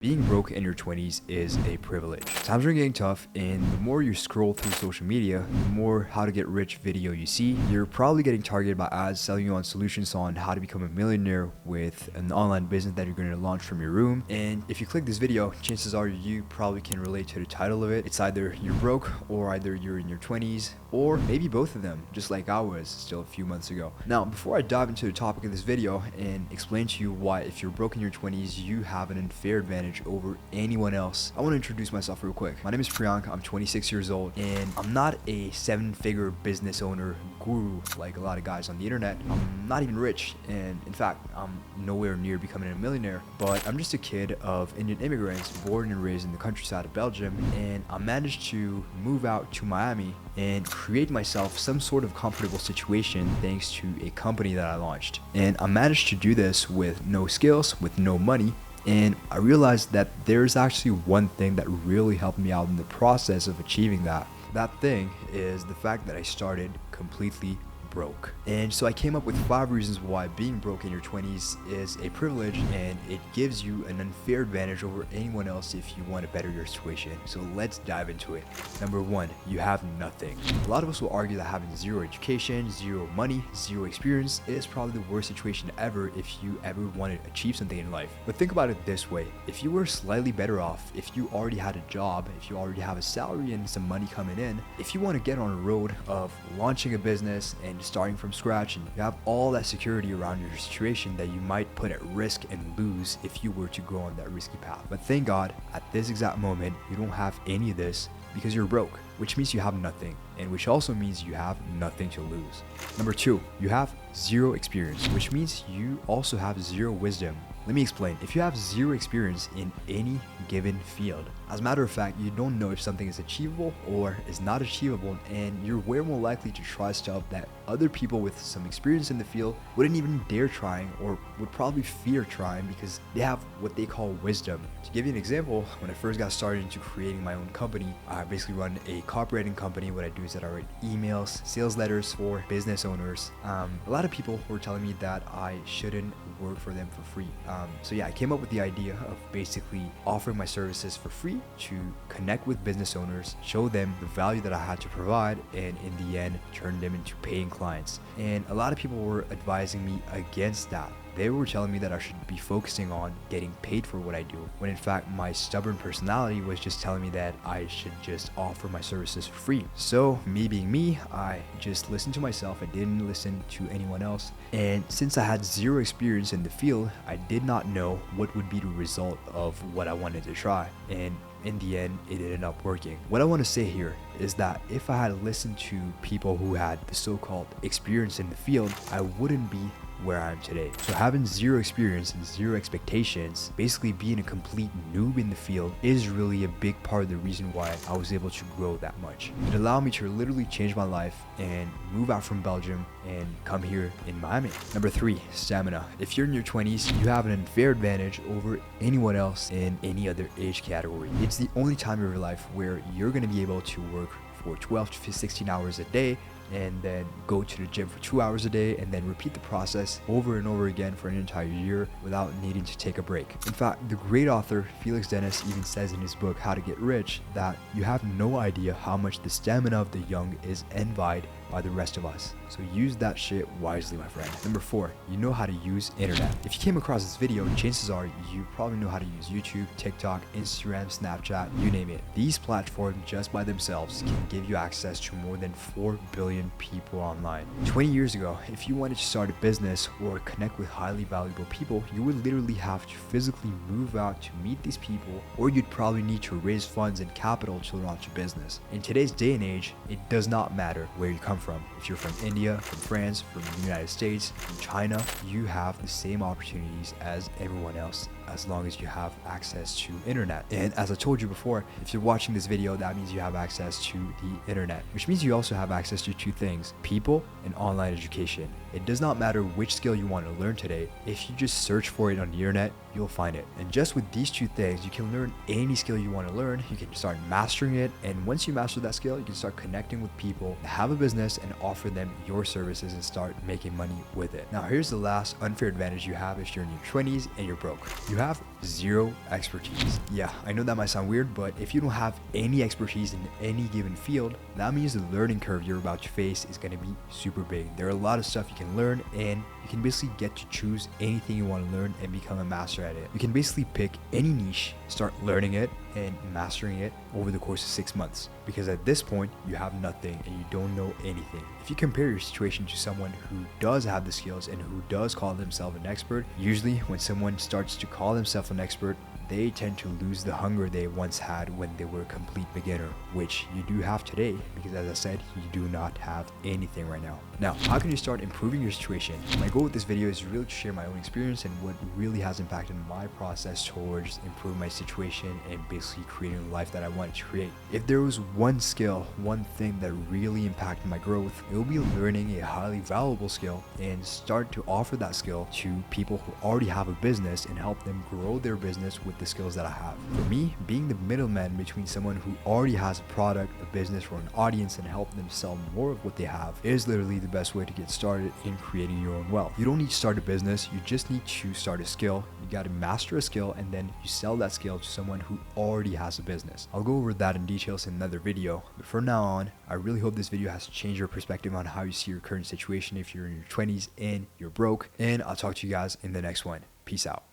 Being broke in your 20s is a privilege. Times are getting tough, and the more you scroll through social media, the more how to get rich video you see. You're probably getting targeted by ads selling you on solutions on how to become a millionaire with an online business that you're going to launch from your room. And if you click this video, chances are you probably can relate to the title of it. It's either you're broke or either you're in your 20s or maybe both of them, just like I was still a few months ago. Now, before I dive into the topic of this video and explain to you why if you're broke in your 20s, you have an unfair advantage over anyone else, I want to introduce myself real quick. My name is Priank. I'm 26 years old, and I'm not a seven-figure business owner guru like a lot of guys on the internet. I'm not even rich, and in fact, I'm nowhere near becoming a millionaire, but I'm just a kid of Indian immigrants born and raised in the countryside of Belgium, and I managed to move out to Miami and create myself some sort of comfortable situation thanks to a company that I launched. And I managed to do this with no skills, with no money. And I realized that there's actually one thing that really helped me out in the process of achieving that. That thing is the fact that I started completely broke. And so I came up with 5 reasons why being broke in your 20s is a privilege, and it gives you an unfair advantage over anyone else if you want to better your situation. So let's dive into it. Number 1, you have nothing. A lot of us will argue that having zero education, zero money, zero experience is probably the worst situation ever if you ever want to achieve something in life. But think about it this way. If you were slightly better off, if you already had a job, if you already have a salary and some money coming in, if you want to get on a road of launching a business and starting from scratch, and you have all that security around your situation that you might put at risk and lose if you were to go on that risky path. But thank God, at this exact moment, you don't have any of this because you're broke, which means you have nothing, and which also means you have nothing to lose. Number 2, you have zero experience, which means you also have zero wisdom. Let me explain. If you have zero experience in any given field, as a matter of fact, you don't know if something is achievable or is not achievable, and you're way more likely to try stuff that other people with some experience in the field wouldn't even dare trying, or would probably fear trying because they have what they call wisdom. To give you an example, when I first got started into creating my own company, I basically run a copywriting company. What I do is that I write emails, sales letters for business owners. A lot of people were telling me that I shouldn't work for them for free. So yeah, I came up with the idea of basically offering my services for free to connect with business owners, show them the value that I had to provide, and in the end, turn them into paying clients. And a lot of people were advising me against that. They were telling me that I should be focusing on getting paid for what I do, when in fact my stubborn personality was just telling me that I should just offer my services for free. So me being me, I just listened to myself. I didn't listen to anyone else. And since I had zero experience in the field, I did not know what would be the result of what I wanted to try. And in the end, it ended up working. What I want to say here is that if I had listened to people who had the so-called experience in the field, I wouldn't be where I am today. So having zero experience and zero expectations, basically being a complete noob in the field, is really a big part of the reason why I was able to grow that much. It allowed me to literally change my life and move out from Belgium and come here in Miami. Number 3, stamina. If you're in your 20s, you have an unfair advantage over anyone else in any other age category. It's the only time of your life where you're going to be able to work for 12 to 16 hours a day, and then go to the gym for 2 hours a day, and then repeat the process over and over again for an entire year without needing to take a break. In fact, the great author Felix Dennis even says in his book How to Get Rich that you have no idea how much the stamina of the young is envied by the rest of us. So use that shit wisely, my friend. Number 4, you know how to use internet. If you came across this video, chances are you probably know how to use YouTube, TikTok, Instagram, Snapchat, you name it. These platforms just by themselves can give you access to more than 4 billion people online. 20 years ago, if you wanted to start a business or connect with highly valuable people, you would literally have to physically move out to meet these people, or you'd probably need to raise funds and capital to launch a business. In today's day and age, it does not matter where you come from. If you're from India, from France, from the United States, from China, you have the same opportunities as everyone else, as long as you have access to internet. And as I told you before, if you're watching this video, that means you have access to the internet, which means you also have access to 2 things: people and online education. It does not matter which skill you want to learn today. If you just search for it on the internet, you'll find it. And just with these 2 things, you can learn any skill you want to learn. You can start mastering it, and once you master that skill, you can start connecting with people, have a business, and offer them your services and start making money with it. Now here's the last unfair advantage you have if you're in your 20s and you're broke. You have zero expertise. Yeah, I know that might sound weird, but if you don't have any expertise in any given field, that means the learning curve you're about to face is going to be super big. There are a lot of stuff you can learn, and you can basically get to choose anything you want to learn and become a master at it. You can basically pick any niche, start learning it and mastering it over the course of 6 months, because at this point you have nothing and you don't know anything. If you compare your situation to someone who does have the skills and who does call themselves an expert, usually when someone starts to call themselves an expert, they tend to lose the hunger they once had when they were a complete beginner, which you do have today, because as I said, you do not have anything right now. Now, how can you start improving your situation? My goal with this video is really to share my own experience and what really has impacted my process towards improving my situation and basically creating the life that I wanted to create. If there was one skill, one thing that really impacted my growth, it will be learning a highly valuable skill and start to offer that skill to people who already have a business and help them grow their business with the skills that I have. For me, being the middleman between someone who already has a product, a business, or an audience and help them sell more of what they have is literally the best way to get started in creating your own wealth. You don't need to start a business, you just need to start a skill. You got to master a skill and then you sell that skill to someone who already has a business. I'll go over that in details in another video, but from now on, I really hope this video has changed your perspective on how you see your current situation if you're in your 20s and you're broke, and I'll talk to you guys in the next one. Peace out.